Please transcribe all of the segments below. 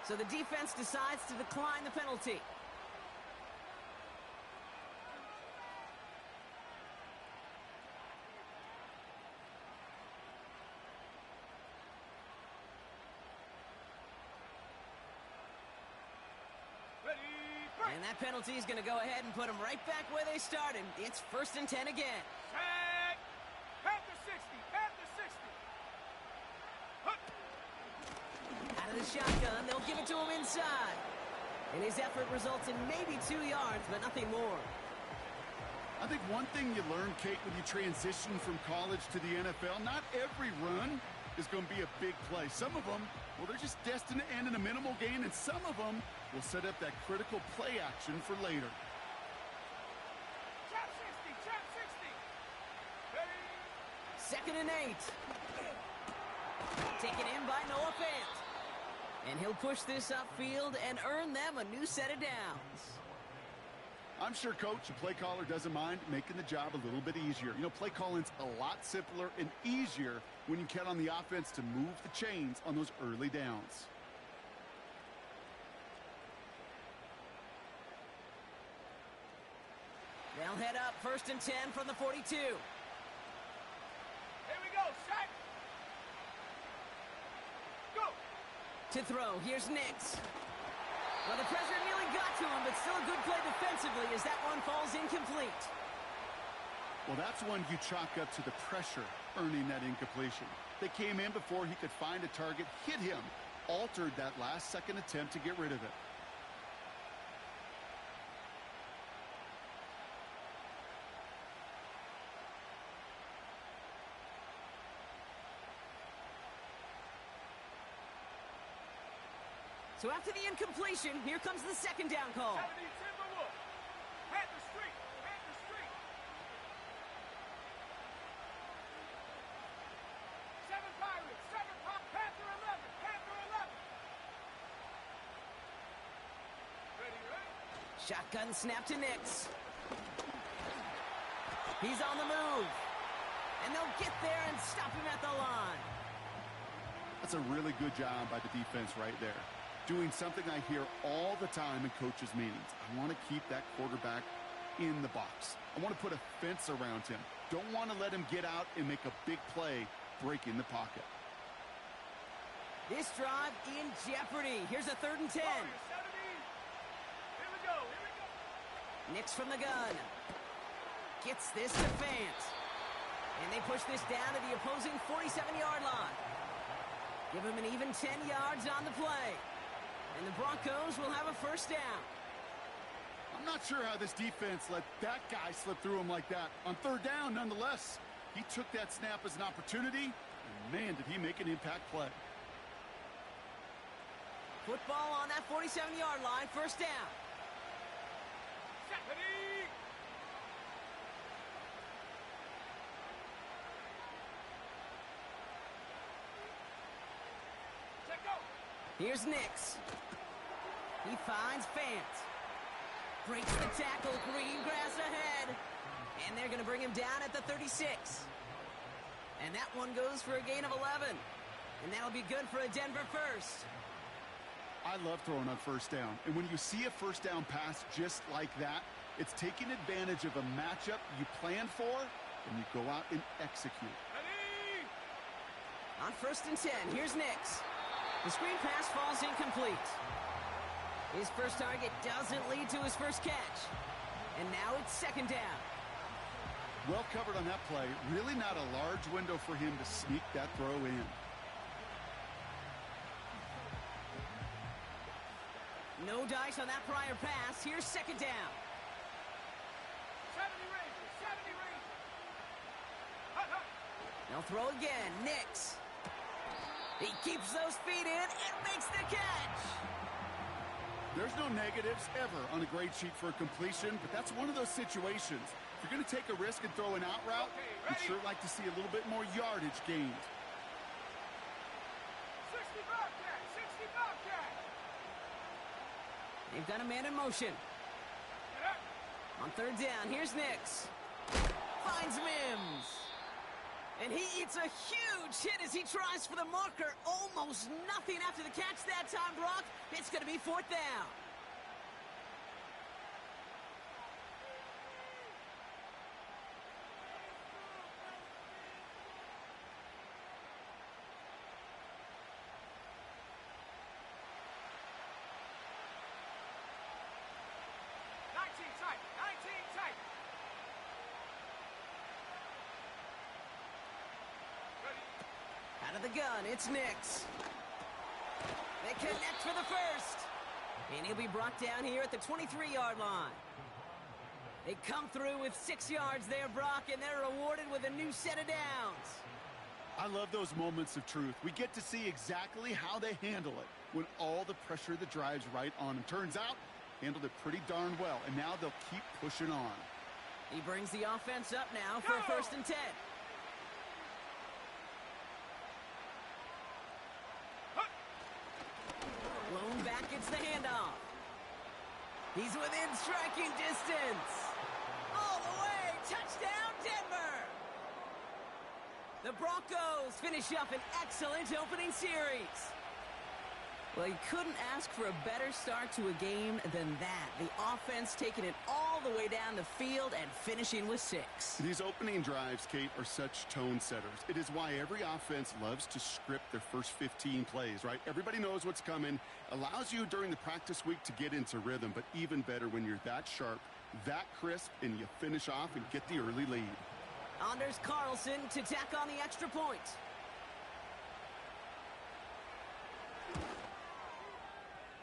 So the defense decides to decline the penalty. And that penalty is going to go ahead and put them right back where they started. It's 1st and 10 again. Set. At the 60. At the 60. Out of the shotgun, they'll give it to him inside. And his effort results in maybe 2 yards, but nothing more. I think one thing you learn, Kate, when you transition from college to the NFL, not every run is going to be a big play. Some of them, well, they're just destined to end in a minimal gain, and some of them will set up that critical play action for later. Trap 60. Trap 60. Ready. 2nd and 8. Taken in by Noah Fant. And he'll push this upfield and earn them a new set of downs. I'm sure, Coach, the play caller doesn't mind making the job a little bit easier. You know, play calling's a lot simpler and easier when you count on the offense to move the chains on those early downs. They'll head up 1st and 10 from the 42. Here we go. Set. Go. To throw, here's Nix. Well, the pressure nearly got to him, but still a good play defensively as that one falls incomplete. Well, that's one you chalk up to the pressure earning that incompletion. They came in before he could find a target, hit him, altered that last-second attempt to get rid of it. So after the incompletion, here comes the 2nd down call. 70 Timberwolf. At the street. At the street. 7 Pirates. 7 Panther 11. Panther 11. Ready, ready. Shotgun snap to Nix. He's on the move. And they'll get there and stop him at the line. That's a really good job by the defense right there. Doing something I hear all the time in coaches' meetings. I want to keep that quarterback in the box. I want to put a fence around him. Don't want to let him get out and make a big play breaking the pocket. This drive in jeopardy. Here's a 3rd and 10. Here we go. Here we go. Nix from the gun. Gets this to Fant. And they push this down to the opposing 47-yard line. Give him an even 10 yards on the play. And the Broncos will have a 1st down. I'm not sure how this defense let that guy slip through him like that. On 3rd down, nonetheless, he took that snap as an opportunity, and man, did he make an impact play. Football on that 47-yard line, 1st down. Ready. Check go. Here's Nix. He finds Fant. Breaks the tackle, green grass ahead. And they're going to bring him down at the 36. And that one goes for a gain of 11. And that'll be good for a Denver 1st. I love throwing on 1st down. And when you see a 1st down pass just like that, it's taking advantage of a matchup you planned for, and you go out and execute. Ready. On 1st and 10, here's Nix. The screen pass falls incomplete. His first target doesn't lead to his first catch. And now it's 2nd down. Well covered on that play. Really not a large window for him to sneak that throw in. No dice on that prior pass. Here's 2nd down. 70 Rangers. 70 Rangers. Hut, hut. They'll throw again. Nix. He keeps those feet in and makes the catch. There's no negatives ever on a grade sheet for a completion, but that's one of those situations. If you're going to take a risk and throw an out route, you'd sure like to see a little bit more yardage gained. 60 Bobcat. 60 Bobcat. They've got a man in motion. Get up. On 3rd down, here's Nix. Finds Mims. And he eats a huge hit as he tries for the marker. Almost nothing after the catch that time, Brock. It's going to be 4th down. Out of the gun, it's Nix. They connect for the first. And he'll be brought down here at the 23-yard line. They come through with 6 yards there, Brock, and they're rewarded with a new set of downs. I love those moments of truth. We get to see exactly how they handle it when all the pressure of the drive's right on them. Turns out, handled it pretty darn well, and now they'll keep pushing on. He brings the offense up now for a 1st and 10. Blown back, gets the handoff. He's within striking distance. All the way, touchdown Denver! The Broncos finish up an excellent opening series. Well, you couldn't ask for a better start to a game than that. The offense taking it all the way down the field and finishing with 6. These opening drives, Kate, are such tone setters. It is why every offense loves to script their first 15 plays, right? Everybody knows what's coming. Allows you during the practice week to get into rhythm, but even better when you're that sharp, that crisp, and you finish off and get the early lead. Anders Carlson to tack on the extra point.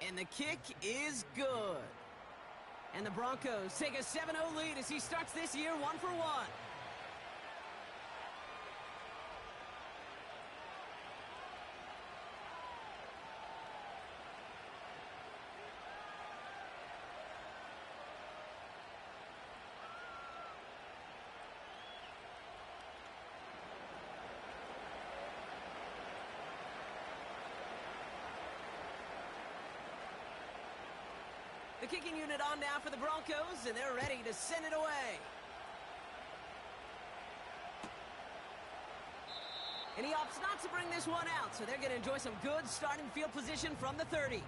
And the kick is good. And the Broncos take a 7-0 lead as he starts this year 1 for 1. The kicking unit on now for the Broncos, and they're ready to send it away. And he opts not to bring this one out, so they're going to enjoy some good starting field position from the 30.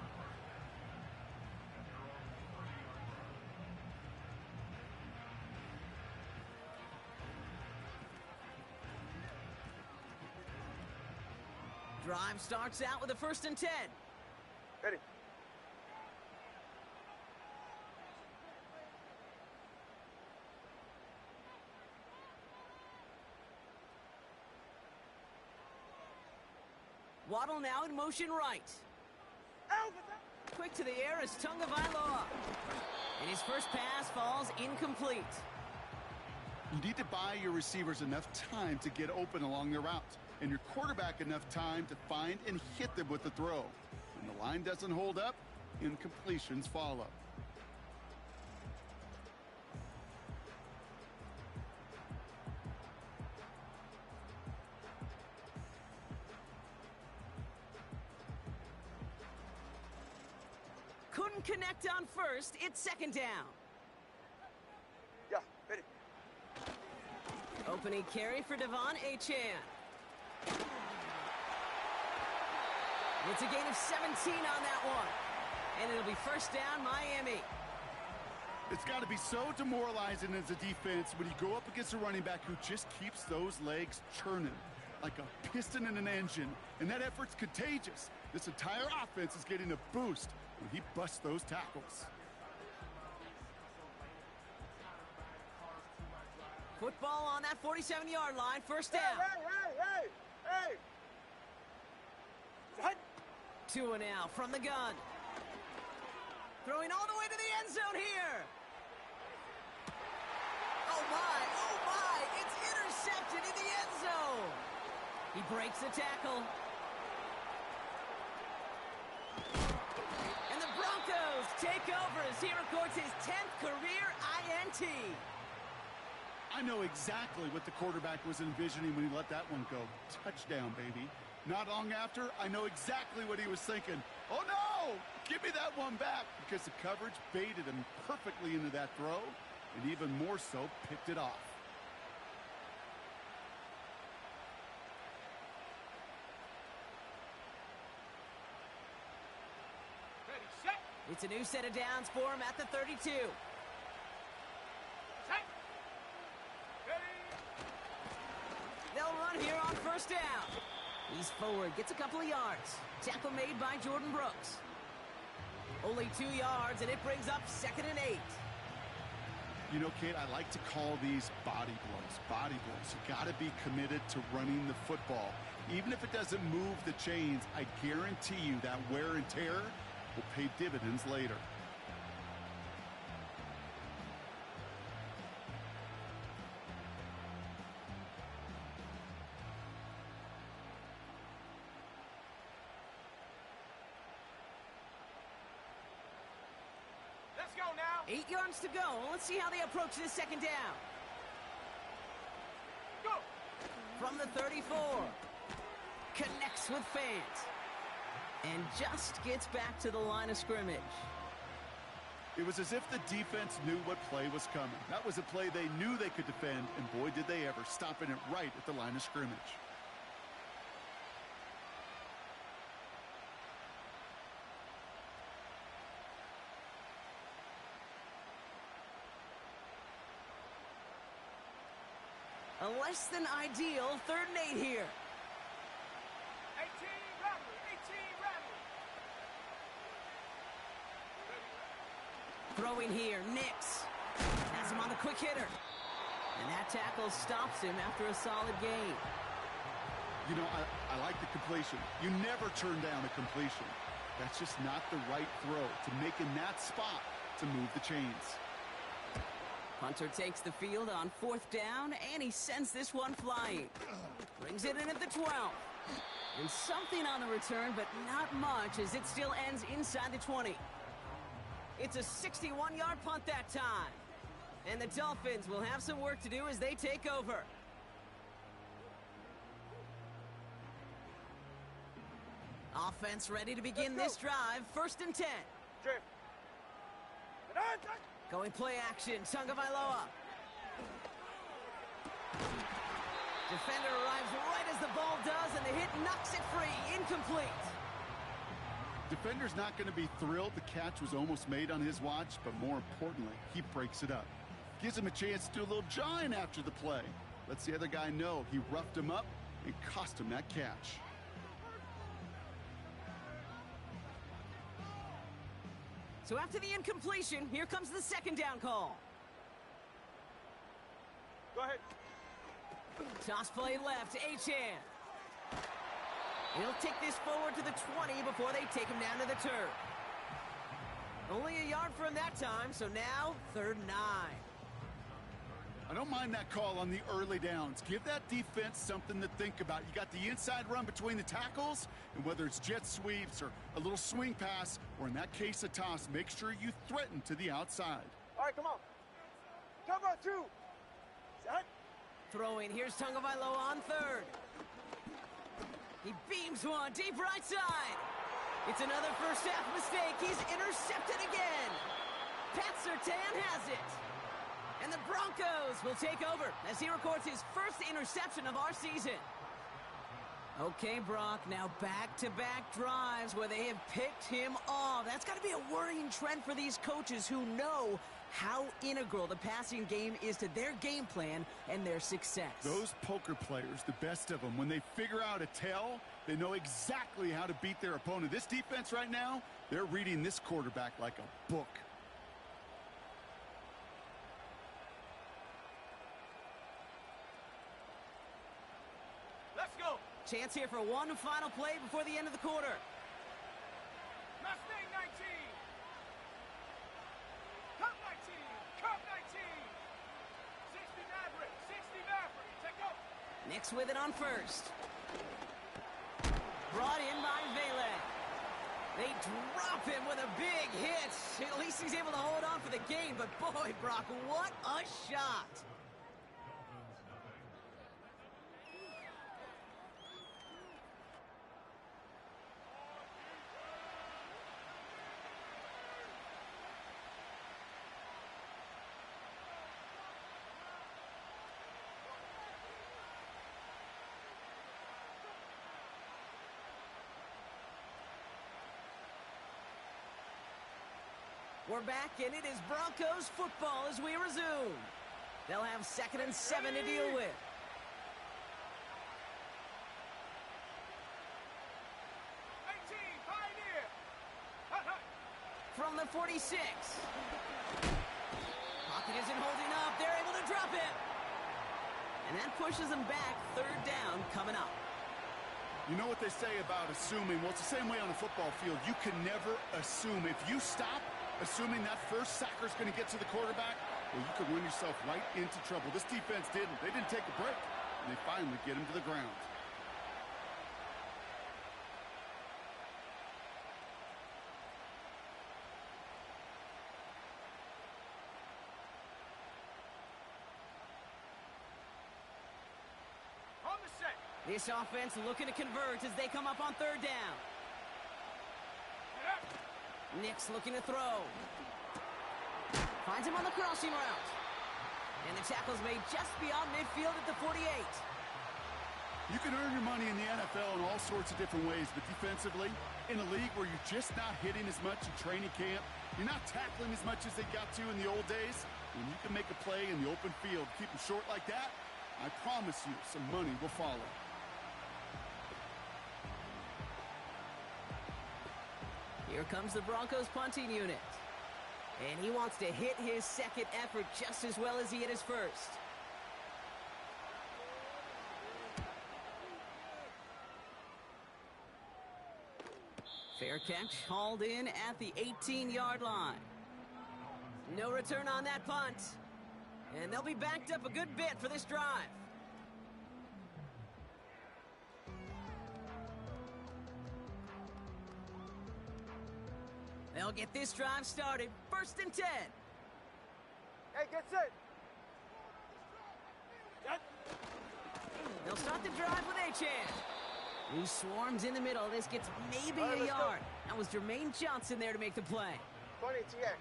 Drive starts out with a 1st and 10. Ready. Waddle now in motion right. Quick to the air is Tunga Vailoa. And his first pass falls incomplete. You need to buy your receivers enough time to get open along their route, and your quarterback enough time to find and hit them with the throw. When the line doesn't hold up, incompletions follow. Couldn't connect on first. It's 2nd down. Yeah, ready. Opening carry for Devon Achane. It's a gain of 17 on that one. And it'll be 1st down, Miami. It's got to be so demoralizing as a defense when you go up against a running back who just keeps those legs churning like a piston in an engine, and that effort's contagious. This entire offense is getting a boost when he busts those tackles. Football on that 47-yard line, 1st down. Hey! Hut. Tua now from the gun. Throwing all the way to the end zone here. Oh my, it's intercepted in the end zone. He breaks the tackle. And the Broncos take over as he records his 10th career INT. I know exactly what the quarterback was envisioning when he let that one go. Touchdown, baby. Not long after, I know exactly what he was thinking. Oh, no! Give me that one back, because the coverage baited him perfectly into that throw, and even more so, picked it off. It's a new set of downs for him at the 32. Set. Ready. They'll run here on first down. He's forward, gets a couple of yards. Tackle made by Jordan Brooks. Only 2 yards, and it brings up 2nd and 8. You know, Kate, I like to call these body blows. Body blows. You got to be committed to running the football. Even if it doesn't move the chains, I guarantee you that wear and tear will pay dividends later. Let's go now. 8 yards to go. Let's see how they approach this 2nd down. Go. From the 34. Connects with Fant. And just gets back to the line of scrimmage. It was as if the defense knew what play was coming. That was a play they knew they could defend, and boy, did they ever, stopping it right at the line of scrimmage. A less than ideal 3rd and 8 here. 18 Rattler. 18 Rattler. Throwing here, Nix. Has him on the quick hitter. And that tackle stops him after a solid gain. You know, I like the completion. You never turn down a completion. That's just not the right throw to make in that spot to move the chains. Hunter takes the field on 4th down, and he sends this one flying. Brings it in at the 12. And something on the return, but not much, as it still ends inside the 20. It's a 61-yard punt that time. And the Dolphins will have some work to do as they take over. Offense ready to begin this drive. 1st and 10. Drift. Going play action, Tagovailoa. Defender arrives right as the ball does, and the hit knocks it free. Incomplete. Defender's not going to be thrilled the catch was almost made on his watch, but more importantly, he breaks it up. Gives him a chance to do a little jawing after the play. Lets the other guy know he roughed him up and cost him that catch. So after the incompletion, here comes the 2nd down call. Go ahead. Toss play left, Achane. He'll take this forward to the 20 before they take him down to the turf. Only a yard for him that time, so now 3rd and 9. I don't mind that call on the early downs. Give that defense something to think about. You got the inside run between the tackles, and whether it's jet sweeps or a little swing pass, or in that case a toss, make sure you threaten to the outside. All right, come on. Cover 2. Set. Throwing, here's Tagovailoa on 3rd. He beams one deep right side. It's another first half mistake. He's intercepted again. Pat Surtain has it. And the Broncos will take over as he records his first interception of our season. Okay, Brock, now back-to-back drives where they have picked him off. That's got to be a worrying trend for these coaches who know how integral the passing game is to their game plan and their success. Those poker players, the best of them, when they figure out a tell, they know exactly how to beat their opponent. This defense right now, they're reading this quarterback like a book. Let's go. Chance here for one final play before the end of the quarter. Mustang 19. Cup 19. Cup 19. 60 Maverick. 60 Maverick. Take off. Nix with it on 1st. Brought in by Vele. They drop him with a big hit. At least he's able to hold on for the gain, but boy, Brock, what a shot. We're back, and it is Broncos football as we resume. They'll have 2nd and 7 to deal with. From the 46. Pocket isn't holding up. They're able to drop it. And that pushes them back. 3rd down coming up. You know what they say about assuming? Well, it's the same way on a football field. You can never assume. If you stop assuming that first sacker's going to get to the quarterback, well, you could run yourself right into trouble. This defense didn't. They didn't take a break. And they finally get him to the ground. This offense looking to convert as they come up on 3rd down. Nick's looking to throw. Finds him on the crossing route. And the tackle's made just beyond midfield at the 48. You can earn your money in the NFL in all sorts of different ways, but defensively, in a league where you're just not hitting as much in training camp, you're not tackling as much as they got to in the old days, when you can make a play in the open field, keep them short like that, I promise you some money will follow. Here comes the Broncos punting unit. And he wants to hit his 2nd effort just as well as he hit his 1st. Fair catch hauled in at the 18-yard line. No return on that punt. And they'll be backed up a good bit for this drive. They'll get this drive started. 1st and 10. Hey, get set. They'll start the drive with Achane. He swarms in the middle. This gets maybe All right, a let's yard. That was Jermaine Johnson there to make the play. 20 TX.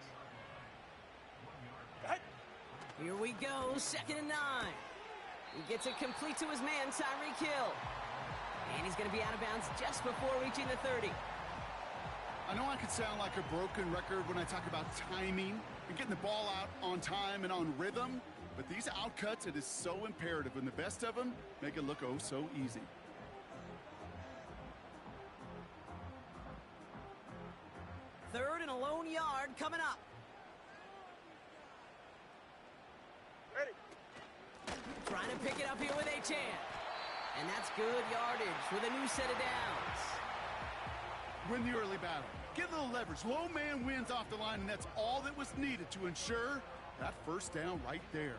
Here we go, 2nd and 9. He gets it complete to his man, Tyreek Hill. And he's going to be out of bounds just before reaching the 30. I know I could sound like a broken record when I talk about timing and getting the ball out on time and on rhythm, but these outcuts, it is so imperative, and the best of them make it look oh so easy. Third and a lone yard coming up. Ready. Trying to pick it up here with Achane. And that's good yardage with a new set of downs. Win the early battle. Get a little leverage. Low man wins off the line, and that's all that was needed to ensure that 1st down right there.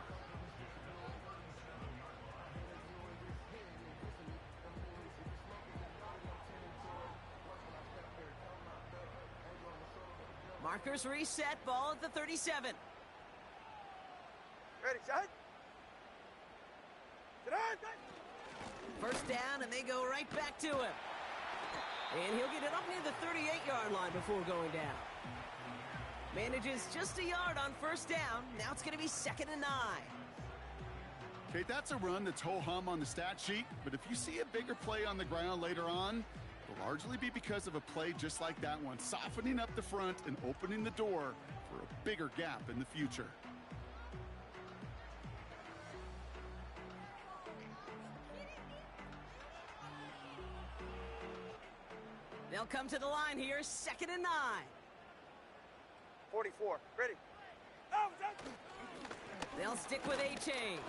Markers reset, ball at the 37. Ready, set. Get on. 1st down, and they go right back to him. And he'll get it up near the 38-yard line before going down. Manages just a yard on 1st down. Now it's going to be 2nd and 9. Okay, that's a run that's ho-hum on the stat sheet, but if you see a bigger play on the ground later on, it'll largely be because of a play just like that one, softening up the front and opening the door for a bigger gap in the future. They'll come to the line here, 2nd and 9. 44. Ready. They'll stick with Achane.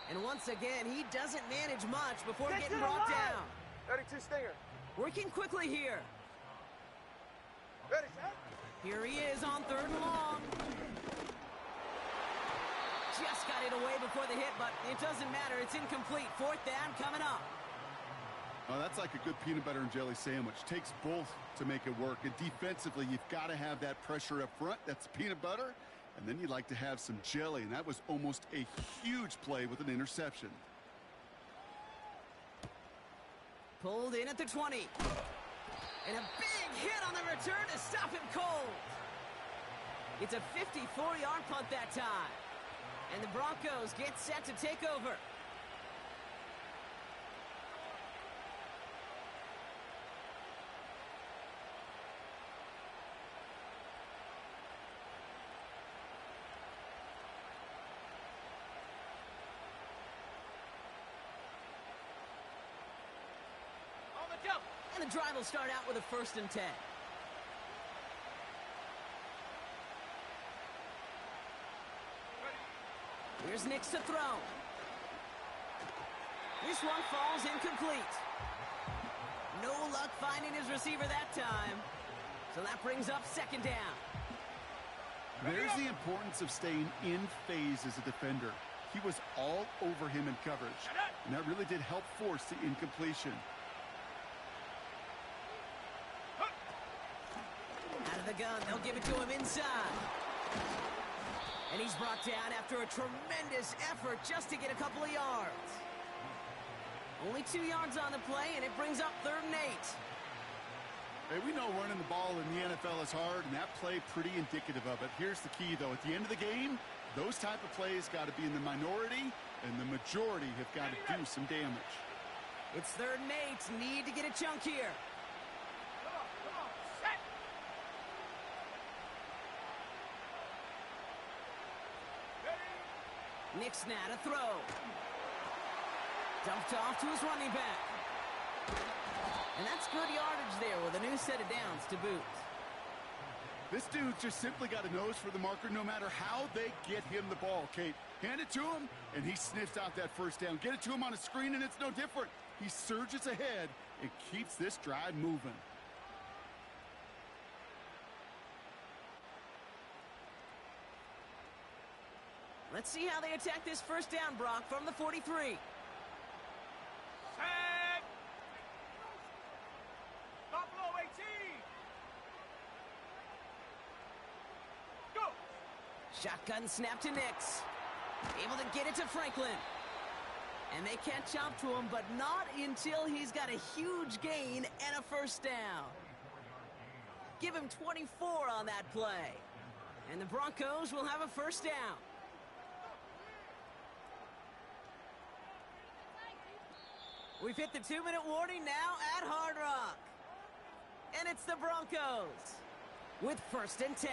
And once again, he doesn't manage much before Get getting to the brought line. down. 32 Stinger. Working quickly here. Ready, set. Here he is on 3rd and long. Just got it away before the hit, but it doesn't matter. It's incomplete. 4th down coming up. Oh, that's like a good peanut butter and jelly sandwich. Takes both to make it work. And defensively, you've got to have that pressure up front. That's peanut butter. And then you'd like to have some jelly. And that was almost a huge play with an interception. Pulled in at the 20. And a big hit on the return to stop him cold. It's a 54-yard punt that time. And the Broncos get set to take over. And the drive will start out with a 1st and 10. Here's Nix to throw. This one falls incomplete. No luck finding his receiver that time. So that brings up 2nd down. There's the importance of staying in phase as a defender. He was all over him in coverage, and that really did help force the incompletion. Out of the gun, they'll give it to him inside. And he's brought down after a tremendous effort just to get a couple of yards. Only 2 yards on the play, and it brings up 3rd and 8. Hey, we know running the ball in the NFL is hard, and that play pretty indicative of it. Here's the key, though. At the end of the game, those type of plays got to be in the minority, and the majority have got to do some damage. It's 3rd and 8. Need to get a chunk here. Come on, set. Ready? Nix now to throw. Dumped off to his running back. And that's good yardage there with a new set of downs to boot. This dude just simply got a nose for the marker no matter how they get him the ball, Kate. Hand it to him, and he sniffs out that 1st down. Get it to him on a screen, and it's no different. He surges ahead and keeps this drive moving. Let's see how they attack this 1st down, Brock, from the 43. Set. Buffalo 18. Go. Shotgun snap to Nix. Able to get it to Franklin. And they catch up to him, but not until he's got a huge gain and a 1st down. Give him 24 on that play. And the Broncos will have a 1st down. We've hit the 2-minute warning now at Hard Rock. And it's the Broncos with 1st and 10.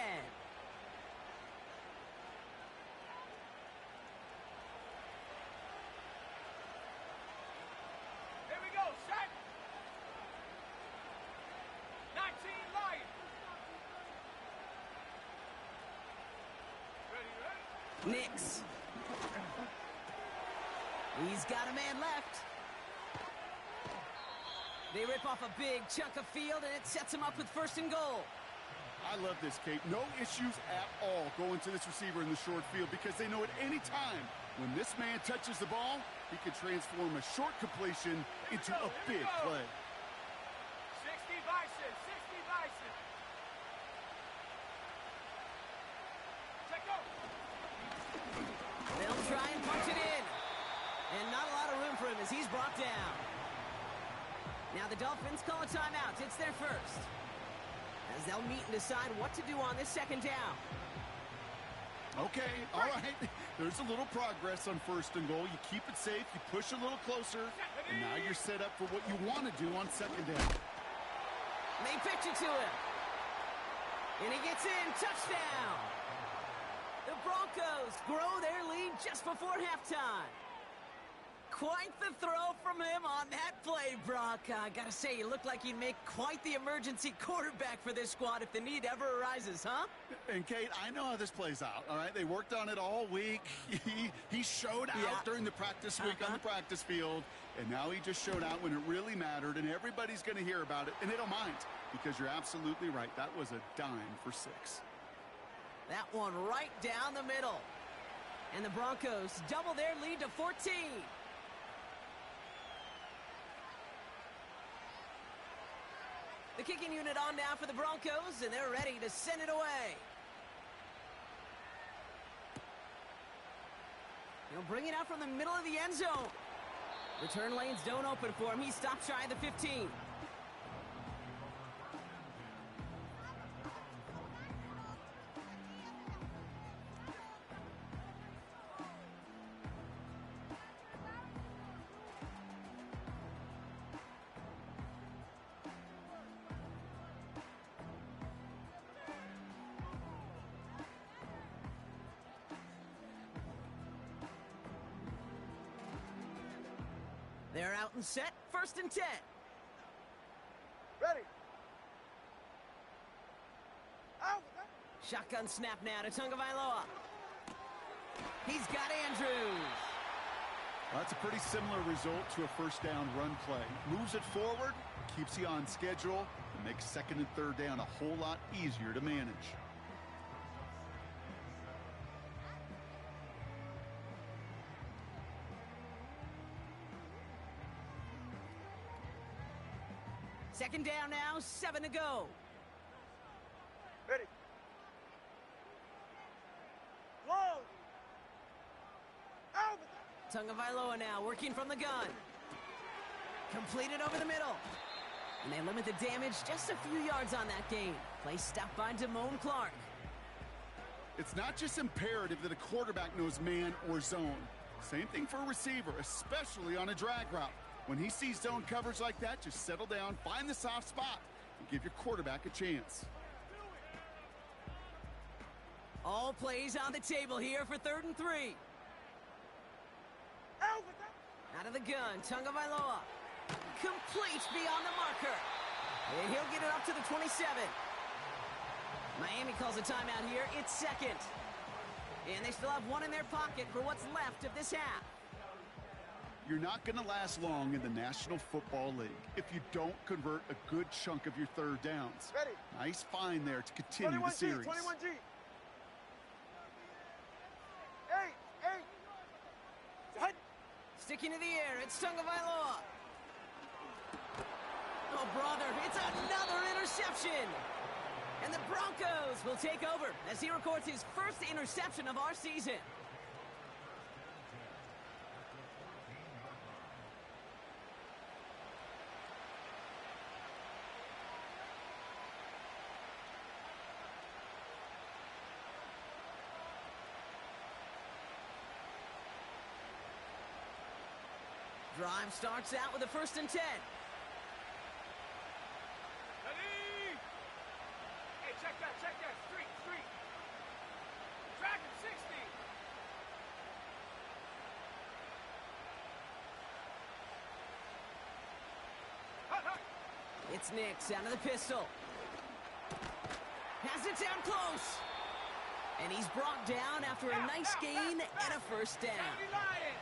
Here we go, set. 19 Lions. Ready? Nix. He's got a man left. They rip off a big chunk of field, and it sets him up with 1st and goal. I love this, Kate. No issues at all going to this receiver in the short field because they know at any time when this man touches the ball, he can transform a short completion into a big play. 60 Bison, 60 Bison. Check go. They'll try and punch it in. And not a lot of room for him as he's brought down. Now the Dolphins call a timeout. It's their 1st. As they'll meet and decide what to do on this 2nd down. Okay, all right. There's a little progress on 1st and goal. You keep it safe, you push a little closer, and now you're set up for what you want to do on 2nd down. They pitch it to him. And he gets in. Touchdown. The Broncos grow their lead just before halftime. Quite the throw from him on that play, Brock. I gotta say, you look like you'd make quite the emergency quarterback for this squad if the need ever arises, huh? And, Kate, I know how this plays out, all right? They worked on it all week. He showed out during the practice week on the practice field, and now he just showed out when it really mattered, and everybody's going to hear about it, and they don't mind because you're absolutely right. That was a dime for 6. That one right down the middle. And the Broncos double their lead to 14. The kicking unit on now for the Broncos, and they're ready to send it away. He'll bring it out from the middle of the end zone. Return lanes don't open for him. He stops shy of the 15. They're out and set, 1st and 10. Shotgun snap now to Tagovailoa. He's got Andrews. Well, that's a pretty similar result to a first down run play. Moves it forward, keeps you on schedule, and makes second and third down a whole lot easier to manage. Second down now, 7 to go. Ready. Whoa. Out. Tagovailoa now working from the gun. Completed over the middle. And they limit the damage just a few yards on that gain. Play stopped by Damone Clark. It's not just imperative that a quarterback knows man or zone. Same thing for a receiver, especially on a drag route. When he sees zone coverage like that, just settle down, find the soft spot, and give your quarterback a chance. All plays on the table here for 3rd and 3. Out of the gun, Tagovailoa. Complete beyond the marker. And he'll get it up to the 27. Miami calls a timeout here. It's second. And they still have one in their pocket for what's left of this half. You're not going to last long in the National Football League if you don't convert a good chunk of your third downs. Ready. Nice find there to continue the series. 21G. 8. Sticking to the air, it's Tagovailoa. Oh, brother, it's another interception. And the Broncos will take over as he records his first interception of our season. Drive starts out with a 1st and 10. Ready. Hey, check that. Street. Dragon 60. Hot. It's Nix out of the pistol. Has it down close. And he's brought down after a nice gain and a 1st down. Andy Lion.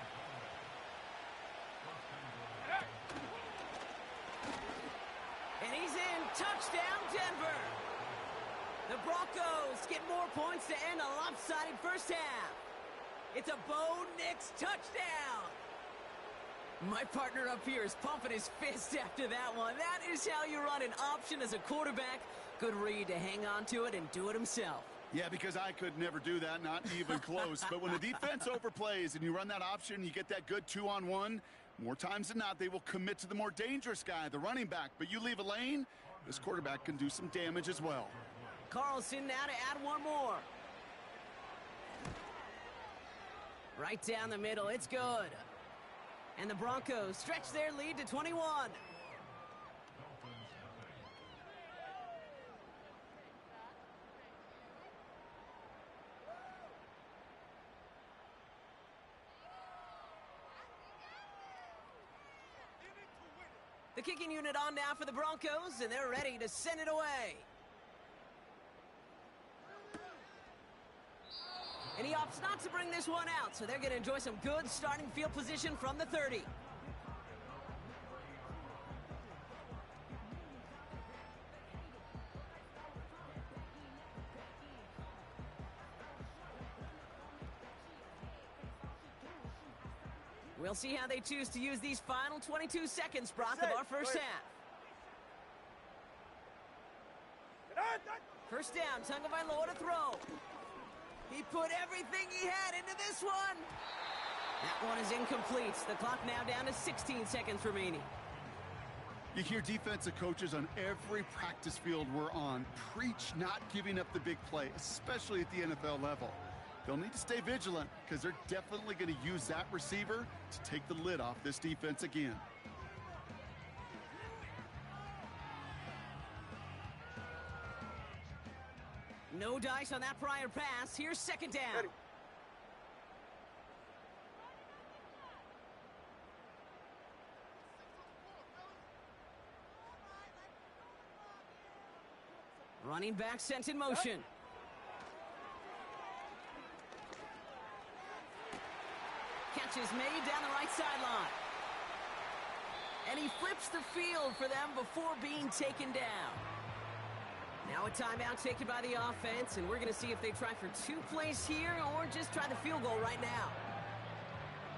And he's in. Touchdown, Denver. The Broncos get more points to end a lopsided first half. It's a Bo Nix touchdown. My partner up here is pumping his fist after that one. That is how you run an option as a quarterback. Good read to hang on to it and do it himself. Yeah, because I could never do that, not even close. But when the defense overplays and you run that option, you get that good 2-on-1, more times than not, they will commit to the more dangerous guy, the running back. But you leave a lane, this quarterback can do some damage as well. Carlson now to add one more. Right down the middle, it's good. And the Broncos stretch their lead to 21. The kicking unit on now for the Broncos, and they're ready to send it away. And he opts not to bring this one out, so they're going to enjoy some good starting field position from the 30. We'll see how they choose to use these final 22 seconds, Brock, of our first half. First down, Tagovailoa to throw. He put everything he had into this one. That one is incomplete. The clock now down to 16 seconds remaining. You hear defensive coaches on every practice field we're on preach not giving up the big play, especially at the NFL level. They'll need to stay vigilant because they're definitely going to use that receiver to take the lid off this defense again. No dice on that prior pass. Here's second down. Ready. Running back sent in motion. is made down the right sideline. And he flips the field for them before being taken down. Now a timeout taken by the offense, and we're going to see if they try for 2 plays here or just try the field goal right now.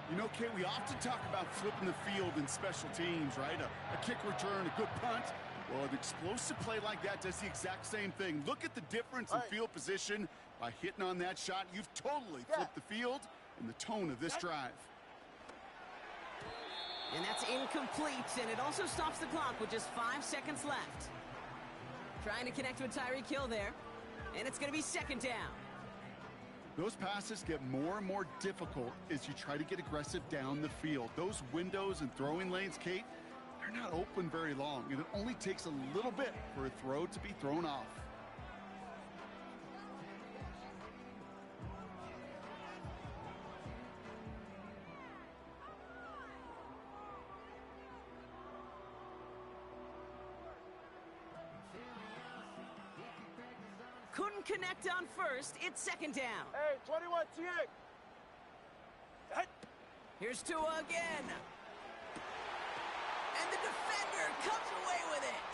You know, Kate, we often talk about flipping the field in special teams, right? A kick return, a good punt. Well, an explosive play like that does the exact same thing. Look at the difference in field position. By hitting on that shot, you've totally flipped the field and the tone of this drive. And that's incomplete, and it also stops the clock with just 5 seconds left. Trying to connect with Tyreek Hill there, and it's going to be second down. Those passes get more and more difficult as you try to get aggressive down the field. Those windows and throwing lanes, Kate, they're not open very long, and it only takes a little bit for a throw to be thrown off. Couldn't connect on first. It's second down. Hey, 21 TA. Here's Tua again. And the defender comes away with it.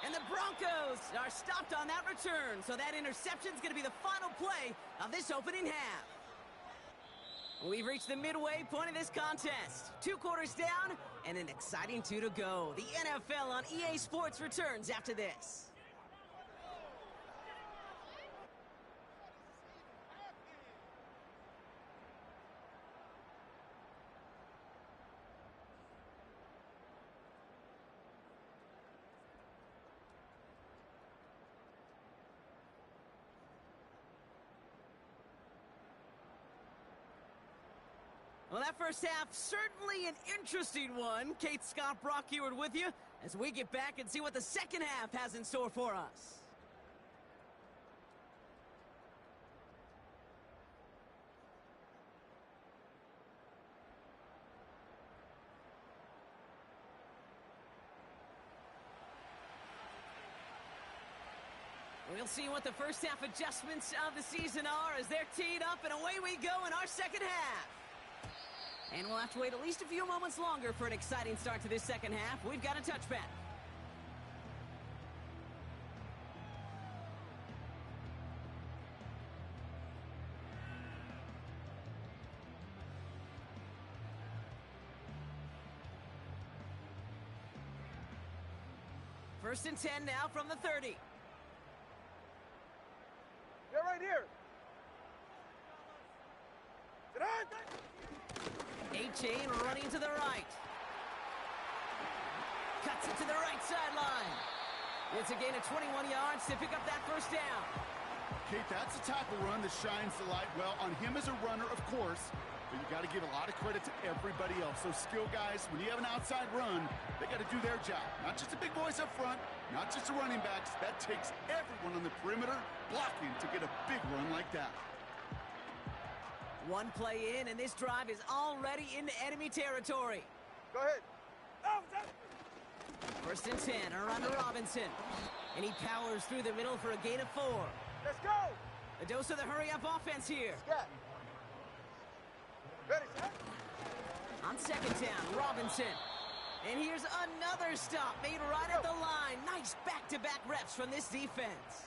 And the Broncos are stopped on that return, so that interception's going to be the final play of this opening half. We've reached the midway point of this contest. 2 quarters down and an exciting 2 to go. The NFL on EA Sports returns after this. Well, that first half, certainly an interesting one. Kate Scott, Brock Eward with you as we get back and see what the second half has in store for us. We'll see what the first half adjustments of the season are as they're teed up, and away we go in our second half. And we'll have to wait at least a few moments longer for an exciting start to this second half. We've got a touchback. First and 10 now from the 30. Get right here. A-Chain running to the right. Cuts it to the right sideline. It's a gain of 21 yards to pick up that first down. Kate, that's the type of run that shines the light well on him as a runner, of course, but you got to give a lot of credit to everybody else. Those skill guys, when you have an outside run, they got to do their job. Not just the big boys up front, not just the running backs. That takes everyone on the perimeter blocking to get a big run like that. One play in, and this drive is already into enemy territory. Go ahead. Oh, First and 10, around to Robinson. And he powers through the middle for a gain of 4. let's go. A dose of the hurry-up offense here. Scat. Ready, set. On second down, Robinson. And here's another stop made right at the line. Nice back-to-back reps from this defense.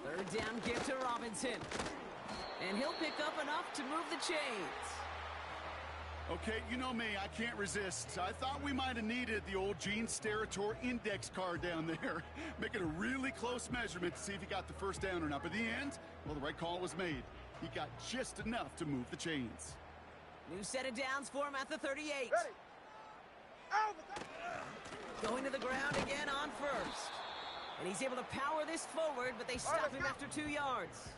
Third down give to Robinson. And he'll pick up enough to move the chains. Okay, you know me, I can't resist. I thought we might have needed the old Gene Steratore index card down there. Making a really close measurement to see if he got the first down or not. But in the end, well, the right call was made. He got just enough to move the chains. New set of downs for him at the 38. Ready. Oh, Going to the ground again on first. And he's able to power this forward, but they stop him after 2 yards.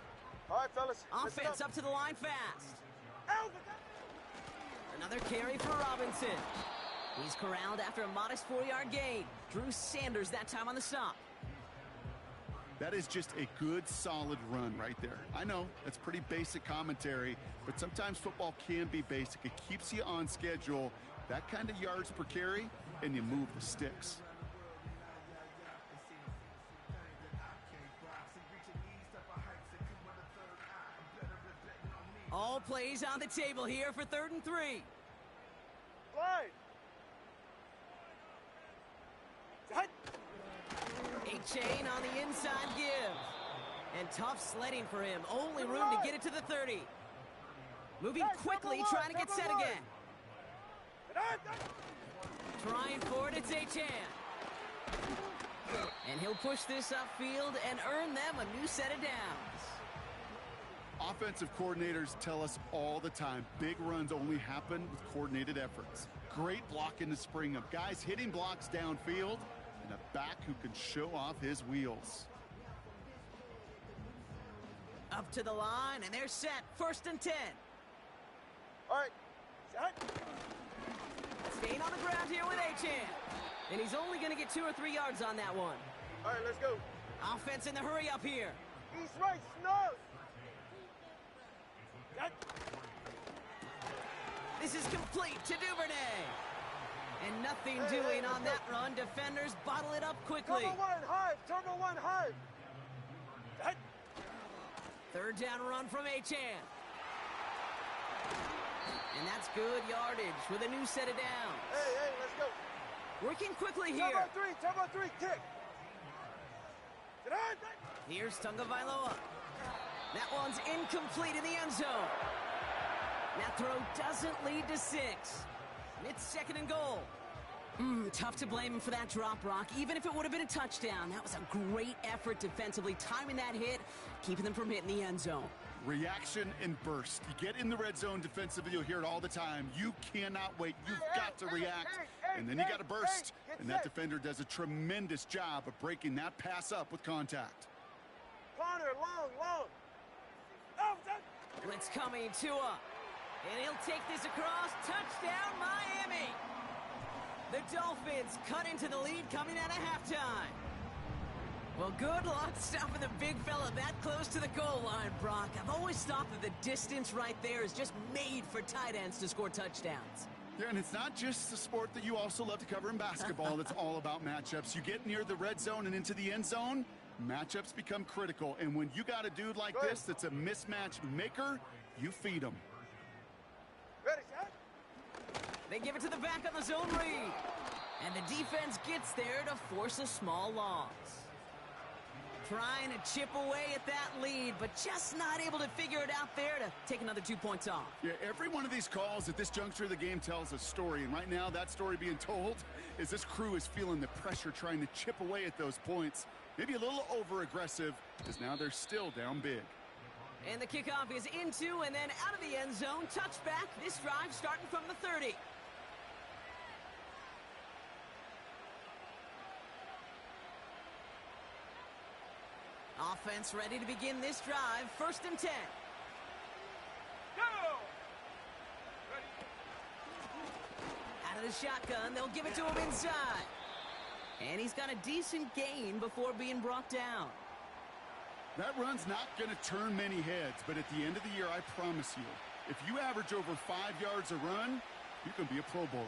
all right, fellas. Offense up to the line fast. Oh, Another carry for Robinson. He's corralled after a modest 4-yard gain. Drew Sanders that time on the stop. That is just a good, solid run right there. I know, that's pretty basic commentary, but sometimes football can be basic. It keeps you on schedule, that kind of yards per carry, and you move the sticks. All plays on the table here for 3rd and 3. Slide. Set. A chain on the inside give. And tough sledding for him. Only room to get it to the 30. Moving quickly, trying to get set again. Trying for it, it's Achan. And he'll push this upfield and earn them a new set of downs. Offensive coordinators tell us all the time, big runs only happen with coordinated efforts. Great blocking to spring them. Guys hitting blocks downfield, and a back who can show off his wheels. Up to the line, and they're set. 1st and 10. All right. Set. Staying on the ground here with Achan. And he's only going to get 2 or 3 yards on that one. All right, let's go. Offense in the hurry up here. East right, snow. Set. This is complete to Duvernay. And nothing doing on that run. Defenders bottle it up quickly. Turbo 1, high. Turbo 1, high. Set. 3rd down run from Achan. And that's good yardage with a new set of downs. Hey, let's go. Working quickly here. Turbo 3, kick. Set. Here's Tagovailoa. That one's incomplete in the end zone. That throw doesn't lead to 6. It's 2nd and goal. Tough to blame him for that drop, Brock. Even if it would have been a touchdown, that was a great effort defensively, timing that hit, keeping them from hitting the end zone. Reaction and burst. You get in the red zone defensively, you'll hear it all the time. You cannot wait. You've got to react. And then you got to burst. And that defender does a tremendous job of breaking that pass up with contact. Corner, long. Oh, set. Blitz coming, Tua. And he'll take this across. Touchdown, Miami. The Dolphins cut into the lead coming out of halftime. Well, good luck stopping the big fella that close to the goal line, Brock. I've always thought that the distance right there is just made for tight ends to score touchdowns. Yeah, and it's not just the sport that you also love to cover in basketball. It's all about matchups. You get near the red zone and into the end zone, matchups become critical. And when you got a dude like this that's a mismatch maker, you feed him. Ready, set. They give it to the back on the zone read. And the defense gets there to force a small loss. Trying to chip away at that lead, but just not able to figure it out there to take another 2 points off. Yeah, every one of these calls at this juncture of the game tells a story. And right now, that story being told is this crew is feeling the pressure trying to chip away at those points. Maybe a little over-aggressive, because now they're still down big. And the kickoff is into and then out of the end zone. Touchback. This drive starting from the 30. Offense ready to begin this drive. 1st and 10. Go. Ready. Out of the shotgun, they'll give it to him inside. And he's got a decent gain before being brought down. That run's not going to turn many heads, but at the end of the year, I promise you, if you average over 5 yards a run, you can be a Pro Bowler.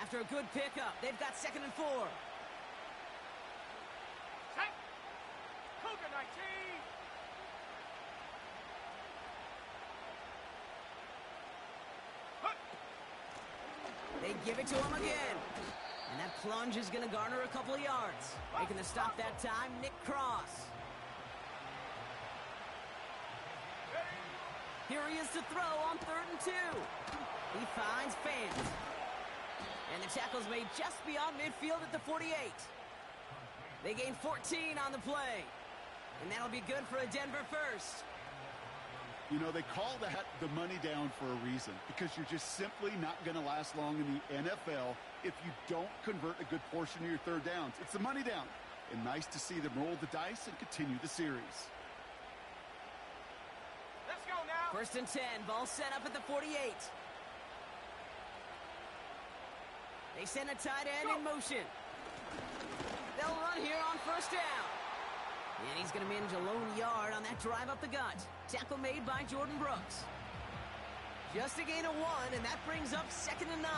After a good pickup, they've got 2nd and 4. Set. Cougar 19. They give it to him again. And that plunge is going to garner a couple of yards. Making the stop that time, Nick Cross. Here he is to throw on 3rd and 2. He finds Fant. And the tackle's made just beyond midfield at the 48. They gain 14 on the play. And that'll be good for a Denver first. You know, they call that the money down for a reason, because you're just simply not going to last long in the NFL if you don't convert a good portion of your 3rd downs. It's the money down. And nice to see them roll the dice and continue the series. Let's go now. 1st and 10, ball set up at the 48. They send a tight end in motion. They'll run here on first down. And he's going to manage a lone yard on that drive up the gut. Tackle made by Jordan Brooks. Just a gain of 1, and that brings up 2nd and 9.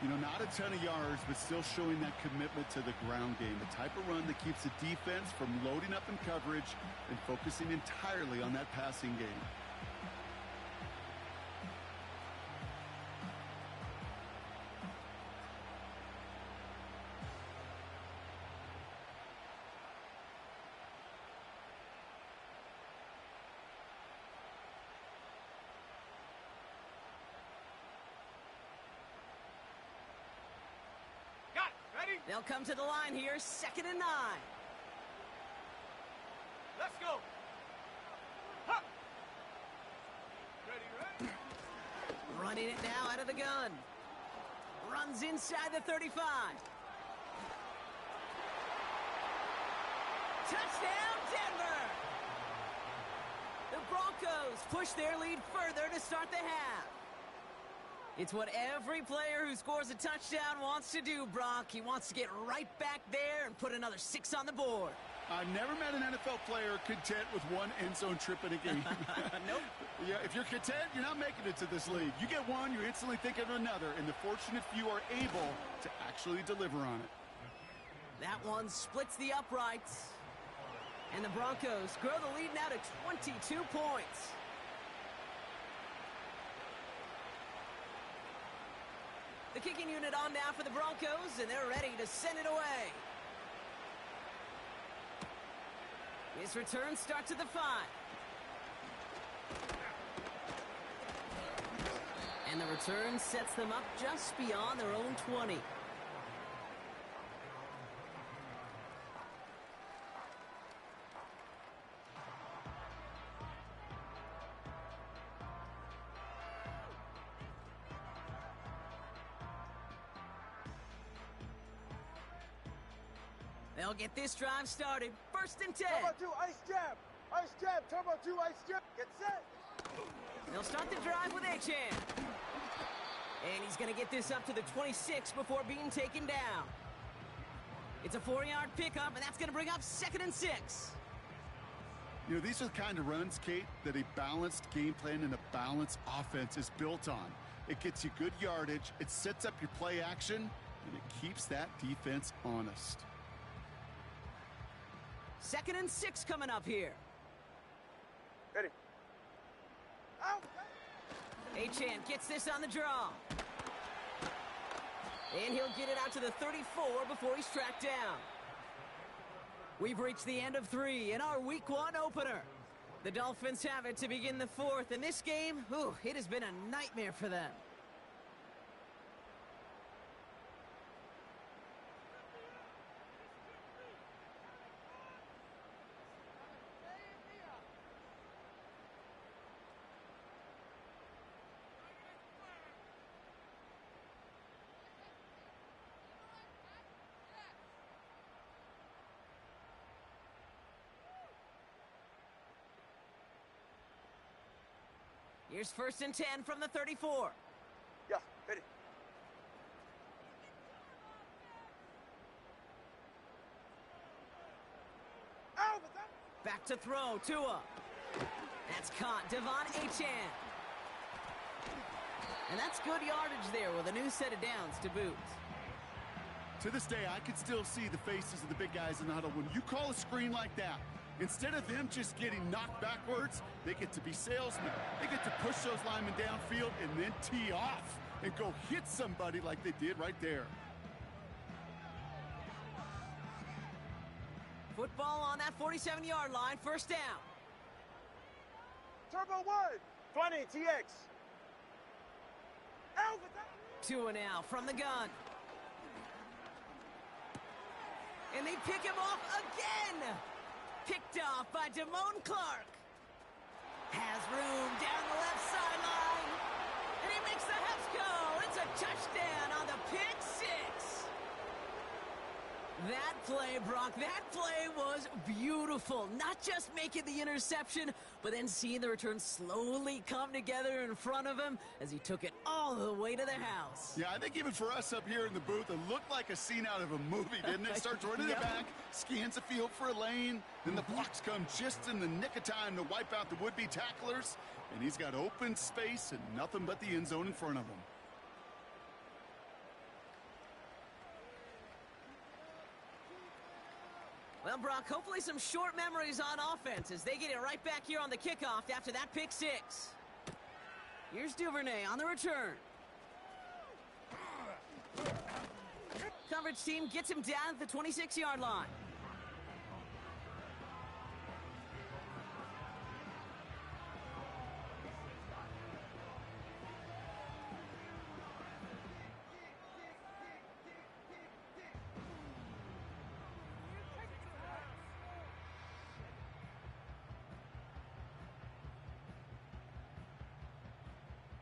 You know, not a ton of yards, but still showing that commitment to the ground game. The type of run that keeps the defense from loading up in coverage and focusing entirely on that passing game. They'll come to the line here, 2nd and 9. Let's go. Huh. Ready. Running it now out of the gun. Runs inside the 35. Touchdown, Denver! The Broncos push their lead further to start the half. It's what every player who scores a touchdown wants to do, Brock. He wants to get right back there and put another 6 on the board. I've never met an NFL player content with one end zone trip in a game. Nope. Yeah, if you're content, you're not making it to this league. You get one, you're instantly thinking of another, and the fortunate few are able to actually deliver on it. That one splits the uprights. And the Broncos grow the lead now to 22 points. The kicking unit on now for the Broncos, and they're ready to send it away. His return starts at the 5. And the return sets them up just beyond their own 20. They'll get this drive started. 1st and 10. Turbo 2, ice jab. Ice jab, turbo 2, ice jab. Get set. They'll start the drive with Achan. And he's going to get this up to the 26 before being taken down. It's a 4-yard pickup, and that's going to bring up 2nd and 6. You know, these are the kind of runs, Kate, that a balanced game plan and a balanced offense is built on. It gets you good yardage, it sets up your play action, and it keeps that defense honest. 2nd and 6 coming up here. Ready. Out. Achan gets this on the draw. And he'll get it out to the 34 before he's tracked down. We've reached the end of 3 in our Week 1 opener. The Dolphins have it to begin the 4th, and this game, it has been a nightmare for them. Here's 1st and 10 from the 34. Yeah, ready. Out. Back to throw, Tua. That's caught, Devon Achan. And that's good yardage there with a new set of downs to boot. To this day, I can still see the faces of the big guys in the huddle. When you call a screen like that, instead of them just getting knocked backwards, they get to be salesmen. They get to push those linemen downfield and then tee off and go hit somebody like they did right there. Football on that 47-yard line, 1st down. Turbo 1. 20, TX. Out. Tua now from the gun. And they pick him off again. Picked off by Damone Clark. Has room down the left sideline. And he makes the Hefs go. It's a touchdown on the pick 6. That play, Brock, that play was beautiful. Not just making the interception, but then seeing the return slowly come together in front of him as he took it all the way to the house. Yeah, I think even for us up here in the booth, it looked like a scene out of a movie, didn't it? Starts running it back, scans the field for a lane, then the blocks come just in the nick of time to wipe out the would-be tacklers, and he's got open space and nothing but the end zone in front of him. Well, Brock, hopefully some short memories on offense as they get it right back here on the kickoff after that pick six. Here's Duvernay on the return. Coverage team gets him down at the 26-yard line.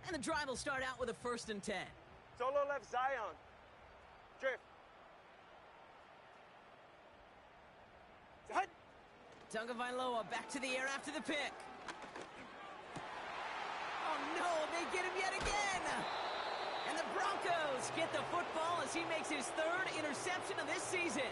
And the drive will start out with a 1st and 10. Solo left Zion. Drift. Hut. Tagovailoa back to the air after the pick. Oh no, they get him yet again! And the Broncos get the football as he makes his 3rd interception of this season.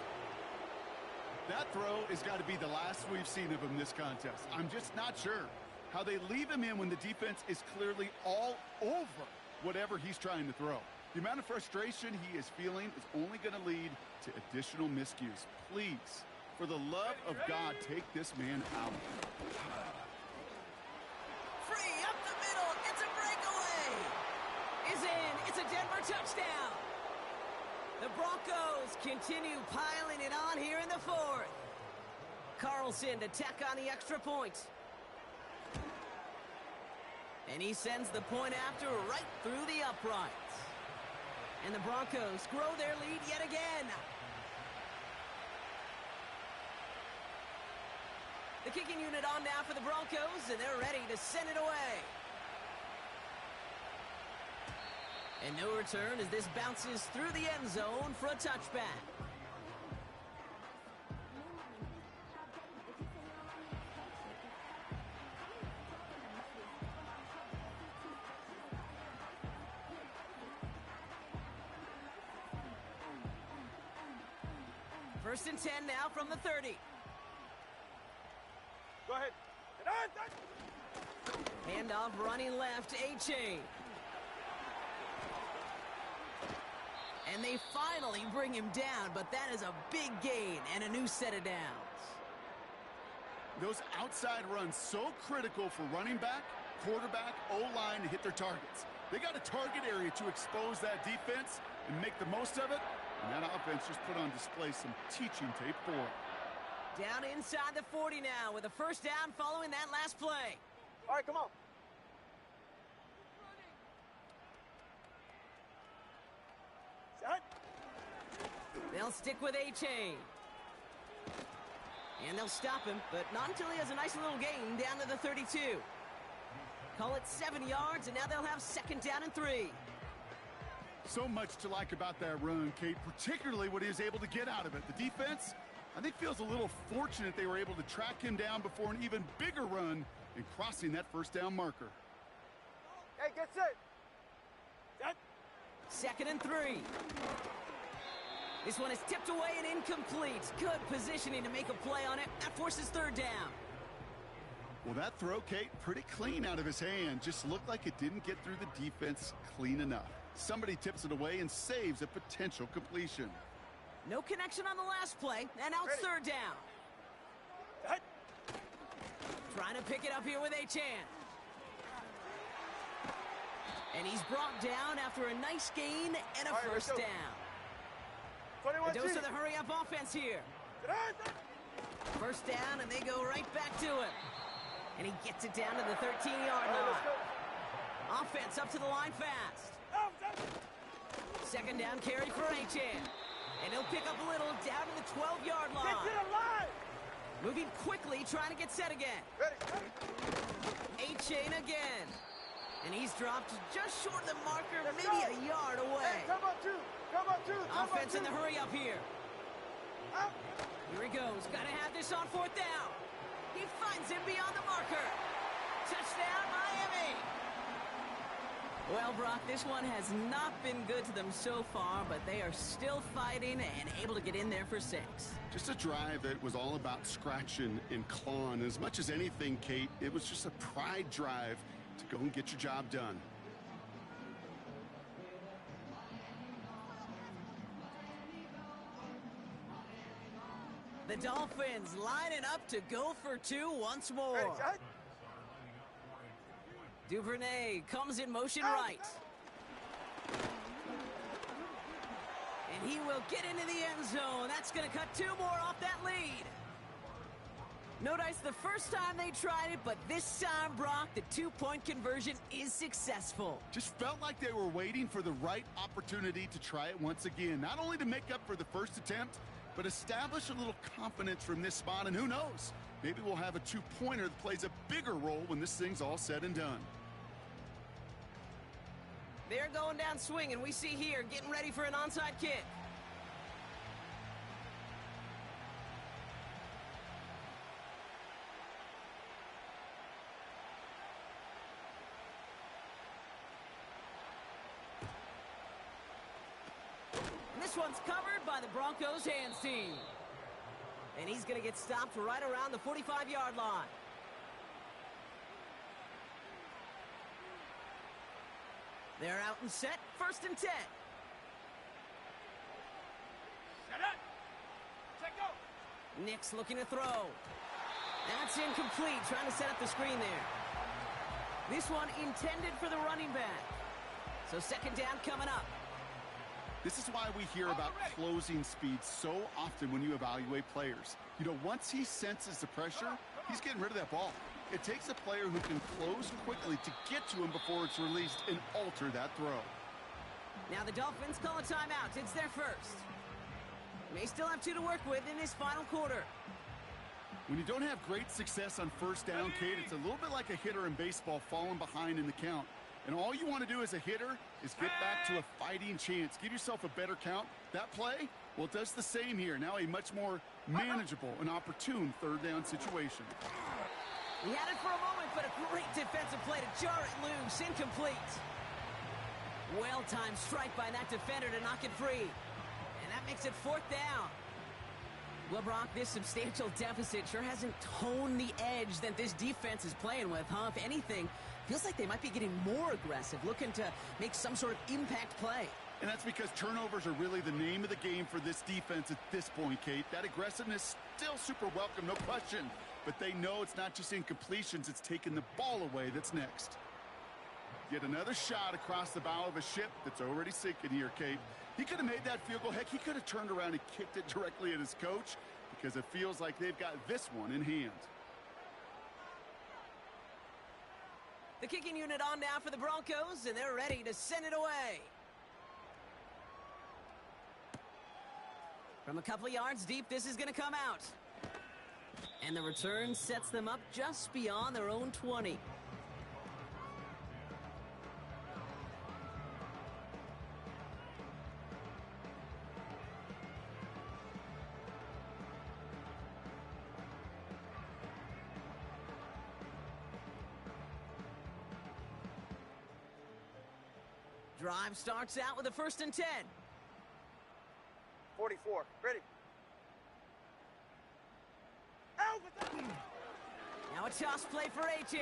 That throw has got to be the last we've seen of him this contest. I'm just not sure how they leave him in when the defense is clearly all over whatever he's trying to throw. The amount of frustration he is feeling is only going to lead to additional miscues. Please, for the love of God, take this man out. Free up the middle. It's a breakaway. Is in. It's a Denver touchdown. The Broncos continue piling it on here in the 4th. Carlson to tack on the extra point. And he sends the point after right through the uprights. And the Broncos grow their lead yet again. The kicking unit on now for the Broncos, and they're ready to send it away. And no return as this bounces through the end zone for a touchback. First and 10 now from the 30. Go ahead. Handoff running left, A-Chain. And they finally bring him down, but that is a big gain and a new set of downs. Those outside runs so critical for running back, quarterback, O-line to hit their targets. They got a target area to expose that defense and make the most of it. And that offense just put on display some teaching tape for it. Down inside the 40 now with a 1st down following that last play. All right, come on. Set. They'll stick with A-Chain. And they'll stop him, but not until he has a nice little gain down to the 32. Call it 7 yards, and now they'll have 2nd down and 3. So much to like about that run, Kate, particularly what he was able to get out of it. The defense, I think, feels a little fortunate they were able to track him down before an even bigger run and crossing that 1st down marker. Hey, get set. Set. 2nd and 3. This one is tipped away and incomplete. Good positioning to make a play on it. That forces 3rd down. Well, that throw, Kate, pretty clean out of his hand. Just looked like it didn't get through the defense clean enough. Somebody tips it away and saves a potential completion. No connection on the last play, and now it's 3rd down. Set. Trying to pick it up here with A-Chan. And he's brought down after a nice gain and a 1st down. A dose of the hurry-up offense here. 1st down, and they go right back to him. And he gets it down to the 13-yard line. Offense up to the line fast. 2nd down carry for A-Chan. And he'll pick up a little down to the 12-yard line. Get to the line. Moving quickly, trying to get set again. Ready. A-Chain again. And he's dropped just short of the marker, maybe a yard away. Hey, come up two. Come up two. Offense in the hurry up here. Here he goes. Got to have this on 4th down. He finds him beyond the marker. Touchdown, Miami. Well, Brock, this one has not been good to them so far, but they are still fighting and able to get in there for 6. Just a drive that was all about scratching and clawing. As much as anything, Kate, it was just a pride drive to go and get your job done. The Dolphins lining up to go for 2 once more. Duvernay comes in motion right. And he will get into the end zone. That's going to cut 2 more off that lead. No dice the first time they tried it, but this time, Brock, the 2-point conversion is successful. Just felt like they were waiting for the right opportunity to try it once again. Not only to make up for the first attempt, but establish a little confidence from this spot. And who knows, maybe we'll have a 2-pointer that plays a bigger role when this thing's all said and done. They're going down swinging. We see here, getting ready for an onside kick. And this one's covered by the Broncos hands team. And he's going to get stopped right around the 45-yard line. They're out and set, 1st and 10. Set up. Set go. Nick's looking to throw. That's incomplete, trying to set up the screen there. This one intended for the running back. So 2nd down coming up. This is why we hear about closing speed so often when you evaluate players. You know, once he senses the pressure, he's getting rid of that ball. It takes a player who can close quickly to get to him before it's released and alter that throw. Now the Dolphins call a timeout. It's their first. May still have 2 to work with in this final quarter. When you don't have great success on 1st down, Kate, it's a little bit like a hitter in baseball falling behind in the count. And all you want to do as a hitter is get back to a fighting chance. Give yourself a better count. That play, well, it does the same here. Now a much more manageable and opportune 3rd down situation. He had it for a moment, but a great defensive play to jar it loose. Incomplete. Well-timed strike by that defender to knock it free. And that makes it 4th down. Well, Brock, this substantial deficit sure hasn't toned the edge that this defense is playing with, huh? If anything, feels like they might be getting more aggressive, looking to make some sort of impact play. And that's because turnovers are really the name of the game for this defense at this point, Kate. That aggressiveness still super welcome, no question. But they know it's not just incompletions, it's taking the ball away that's next. Yet another shot across the bow of a ship that's already sinking here, Kate. He could have made that field goal. Heck, he could have turned around and kicked it directly at his coach because it feels like they've got this one in hand. The kicking unit on now for the Broncos, and they're ready to send it away. From a couple of yards deep, this is going to come out. And the return sets them up just beyond their own 20. Drive starts out with a 1st and 10. 44. Ready. Now a toss play for Achan.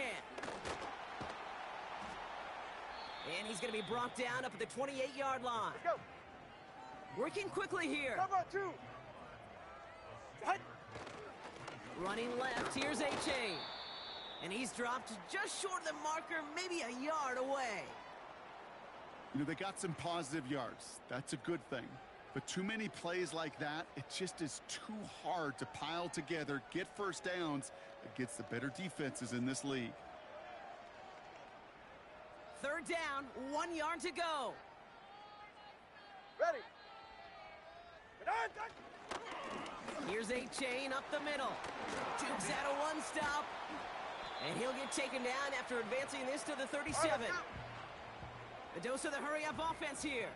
And he's going to be brought down up at the 28-yard line. Let's go. Working quickly here. Cover 2. Hut. Running left, here's Achan. And he's dropped just short of the marker, maybe a yard away. You know, they got some positive yards. That's a good thing. But too many plays like that, it just is too hard to pile together, get 1st downs against the better defenses in this league. 3rd down, 1 yard to go. Ready. Get on. Here's Achan up the middle. Jukes out a 1-stop. And he'll get taken down after advancing this to the 37. A dose of the hurry-up offense here.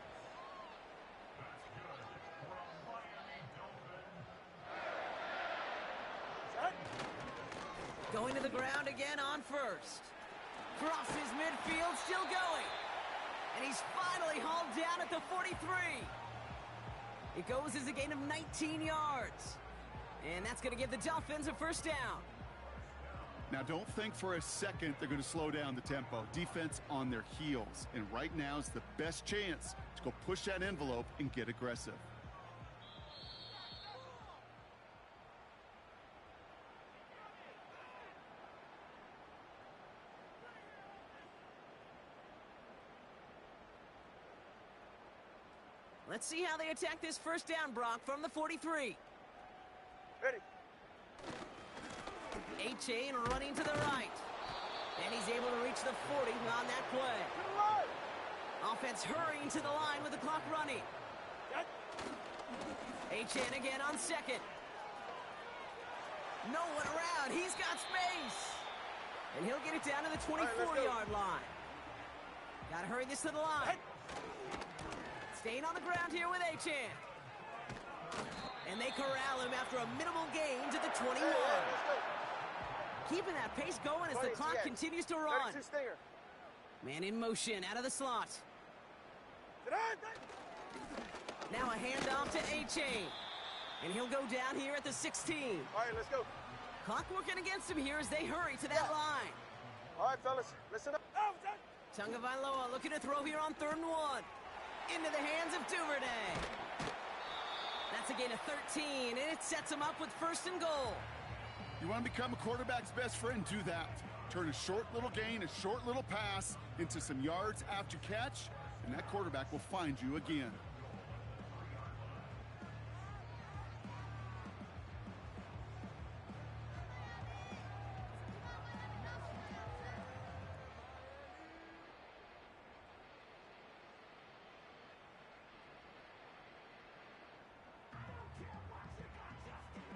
Falling to the ground again on first. Crosses midfield, still going. And he's finally hauled down at the 43. It goes as a gain of 19 yards. And that's going to give the Dolphins a first down. Now, don't think for a second they're going to slow down the tempo. Defense on their heels. And right now is the best chance to go push that envelope and get aggressive. Let's see how they attack this first down, Brock, from the 43. Ready. A-Chain running to the right. And he's able to reach the 40 on that play. To the line. Offense hurrying to the line with the clock running. Got A-Chain again on second. No one around. He's got space. And he'll get it down to the 24-yard line. Got to hurry this to the line. Staying on the ground here with A-Chan. And they corral him after a minimal gain to the 21. Keeping that pace going as the clock continues to run. 32 stinger. Man in motion out of the slot. Now a handoff to A-Chain. And he'll go down here at the 16. All right, let's go. Clock working against him here as they hurry to that line. All right, fellas, listen up. Tagovailoa looking to throw here on 3rd and 1. Into the hands of Duvernay. That's a gain of 13, and it sets him up with 1st and goal. You want to become a quarterback's best friend? Do that. Turn a short little gain, a short little pass into some yards after catch, and that quarterback will find you again.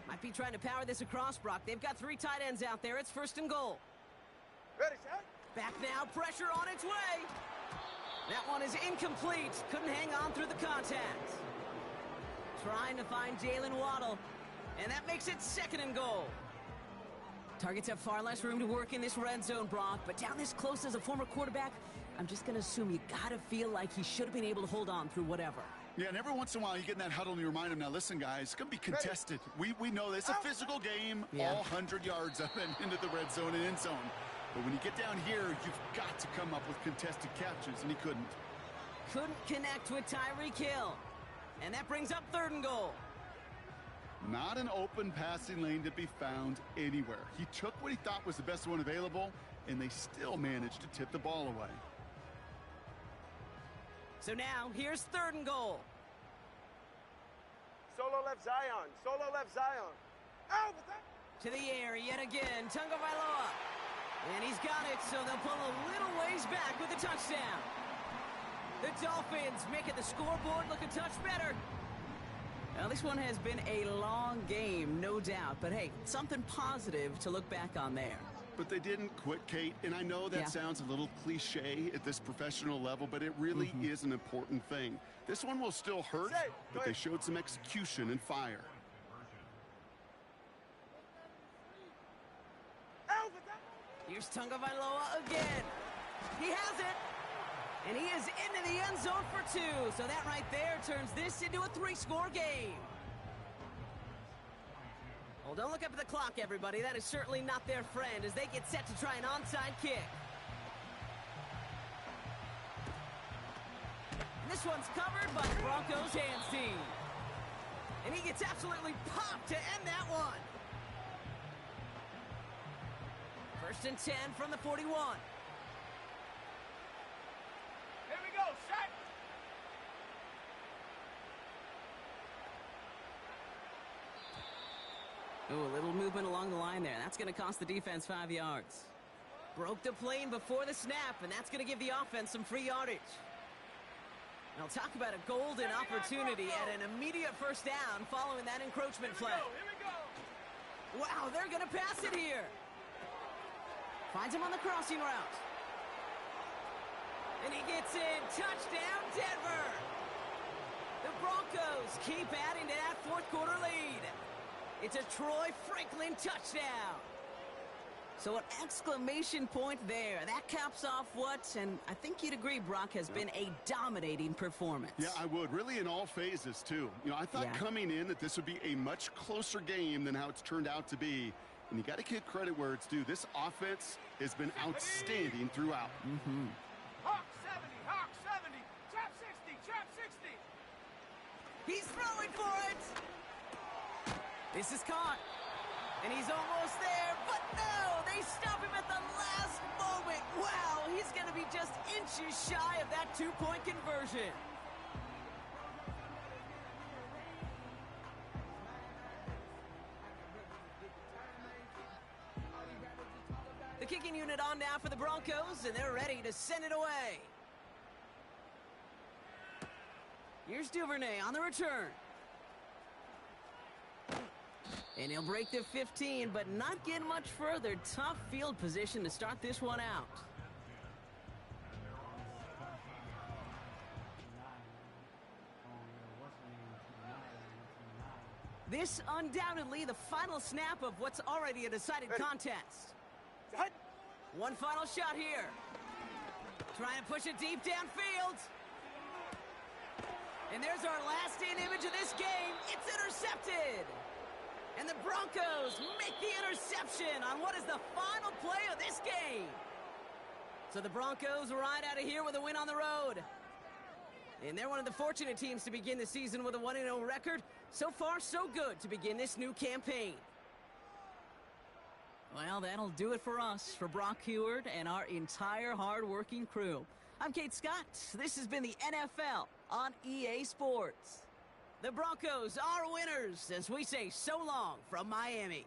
Might be trying to power this across, Brock. They've got 3 tight ends out there. It's 1st and goal. Ready, set. Back now, pressure on its way. That one is incomplete. Couldn't hang on through the contact. Trying to find Jalen Waddle. And that makes it 2nd and goal. Targets have far less room to work in this red zone, Brock. But down this close as a former quarterback, I'm just going to assume you got to feel like he should have been able to hold on through whatever. Yeah, and every once in a while you get in that huddle and you remind them, now listen, guys, it's going to be contested. We know this. It's a physical game, all 100 yards up and into the red zone and end zone. But when you get down here, you've got to come up with contested catches, and he couldn't. Couldn't connect with Tyreek Hill. And that brings up 3rd and goal. Not an open passing lane to be found anywhere. He took what he thought was the best one available, and they still managed to tip the ball away. So now, here's 3rd and goal. Solo left Zion. Solo left Zion. Out with that. To the air yet again, Tagovailoa. And he's got it, so they'll pull a little ways back with a touchdown. The Dolphins making the scoreboard look a touch better. Now, this one has been a long game, no doubt. But, hey, something positive to look back on there. But they didn't quit, Kate, and I know that sounds a little cliche at this professional level, but it really is an important thing. This one will still hurt, but they showed some execution and fire. Here's Tagovailoa again. He has it. And he is into the end zone for 2. So that right there turns this into a 3-score game. Well, don't look up at the clock, everybody. That is certainly not their friend as they get set to try an onside kick. And this one's covered by the Broncos hands team. And he gets absolutely popped to end that one. 1st and 10 from the 41. Here we go, set. Ooh, a little movement along the line there. That's going to cost the defense 5 yards. Broke the plane before the snap, and that's going to give the offense some free yardage. Now talk about a golden opportunity at an immediate first down following that encroachment play. Here we go. Wow, they're going to pass it here. Finds him on the crossing route. And he gets in. Touchdown, Denver. The Broncos keep adding to that 4th quarter lead. It's a Troy Franklin touchdown. So an exclamation point there. That caps off what, and I think you'd agree, Brock, has been a dominating performance. Yeah, I would. Really in all phases, too. You know, I thought coming in that this would be a much closer game than how it's turned out to be. And you got to give credit where it's due. This offense has been outstanding throughout. Hawk 70, Hawk 70, trap 60, trap 60. He's throwing for it. This is caught. And he's almost there, but no! They stop him at the last moment. Wow, he's going to be just inches shy of that two-point conversion. The kicking unit on now for the Broncos, and they're ready to send it away. Here's Duvernay on the return. And he'll break the 15, but not get much further. Tough field position to start this one out. This undoubtedly the final snap of what's already a decided contest. One final shot here. Trying to push it deep downfield. And there's our last-in image of this game. It's intercepted. And the Broncos make the interception on what is the final play of this game. So the Broncos ride out of here with a win on the road. And they're one of the fortunate teams to begin the season with a 1-0 record. So far, so good to begin this new campaign. Well, that'll do it for us, for Brock Heward and our entire hard-working crew. I'm Kate Scott. This has been the NFL on EA Sports. The Broncos are winners as we say so long from Miami.